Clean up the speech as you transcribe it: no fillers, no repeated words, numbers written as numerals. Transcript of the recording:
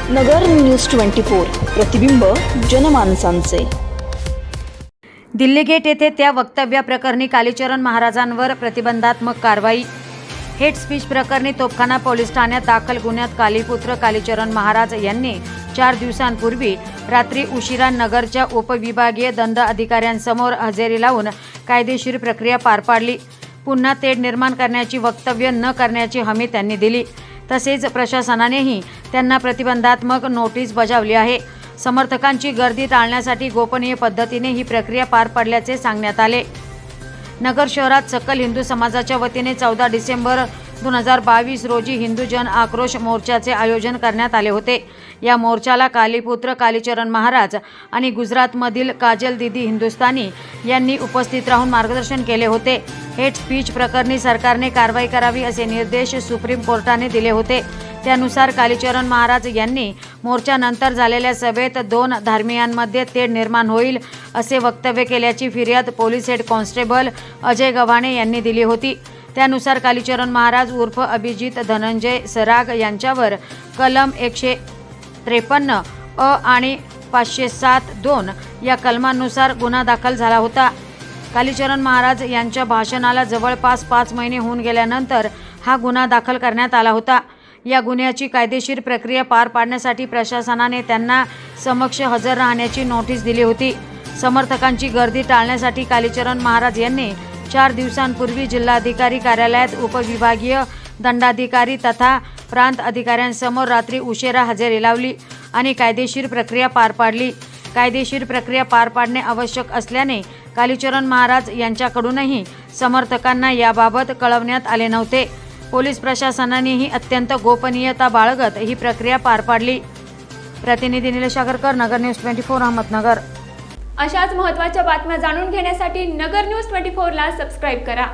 नगर news 24 प्रतिबिंब जनमानसांचे। Delhi gate येथे त्या वक्तव्याप्रकरणी कालीचरण महाराजांवर प्रतिबंधात्मक कारवाई। हेट स्पीच प्रकरणी तोफखाना पोलीस ठाण्यात दाखल गुन्ह्यात कालीपुत्र कालीचरण महाराज यांनी 4 दिवसांपूर्वी रात्री उशिरा नगरच्या उपविभागीय दंड अधिकाऱ्यांसमोर हजेरी लावून कायदेशीर प्रक्रिया पार पाडली। पुन्हा तेढ निर्माण करण्याची वक्तव्य न करण्याची हमी त्यांनी दिली। तसेच प्रशासनानेही त्यांना प्रतिबंधात्मक नोटीस बजावली आहे। समर्थकांची गर्दी टाळण्यासाठी गोपनीय पद्धतीने ही प्रक्रिया पार पडल्याचे सांगण्यात आले। नगर शहरात सकल हिंदू समाजाच्या वतीने 14 डिसेंबर 2022 रोजी हिंदू जन आक्रोश मोर्चाचे आयोजन करण्यात आले होते। या मोर्चाला कालीपुत्र कालीचरण महाराज आणि गुजरातमधील काजल दीदी हिंदुस्तानी यांनी उपस्थित राहून मार्गदर्शन केले होते। हेट स्पीच प्रकरणी सरकारने कारवाई करावी असे निर्देश सुप्रीम कोर्टाने दिले होते। त्यानुसार कालीचरण महाराज यांनी मोर्चानंतर झालेल्या सभेत 2 धर्मीयांमध्ये तेढ निर्माण होईल असे वक्तव्य केल्याची फिर्याद police head constable Ajay Gavhane यांनी दिली होती। त्यानुसार कालीचरण महाराज उर्फ अभिजित धनंजय सराग यांच्यावर कलम 153 अ आणि 507(2) या कलमांनुसार गुन्हा दाखल झाला होता। कालीचरण महाराज यांच्या भाषणाला जवळपास 5 महिने होऊन गेल्यानंतर हा गुन्हा दाखल करण्यात आला होता। या गुन्ह्याची कायदेशीर प्रक्रिया पार पाडण्यासाठी प्रशासनाने त्यांना समक्ष हजर राहण्याची नोटीस दिली होती। समर्थकांची गर्दी टाळण्यासाठी कालीचरण महाराज यांनी 4 दिवसांपूर्वी जिल्हाधिकारी कार्यालयात उपविभागीय दंडाधिकारी तथा प्रांत अधिकाऱ्यांसमोर रात्री उशिरा हजेरी लावली आणि कायदेशीर प्रक्रिया पार पाडली। कायदेशीर प्रक्रिया पार पाडणे आवश्यक असल्याने कालीचरण महाराज यांच्याकडूनही समर्थकांना याबाबत कळवण्यात आले नव्हते। पोलीस प्रशासनानेही अत्यंत गोपनीयता बाळगत ही प्रक्रिया पार पाडली। प्रतिनिधी निलेश आगरकर, नगर न्यूज 24, अहमदनगर। अशाच महत्त्वाच्या बातम्या जाणून घेण्यासाठी नगर न्यूज 24 ला सबस्क्राइब करा।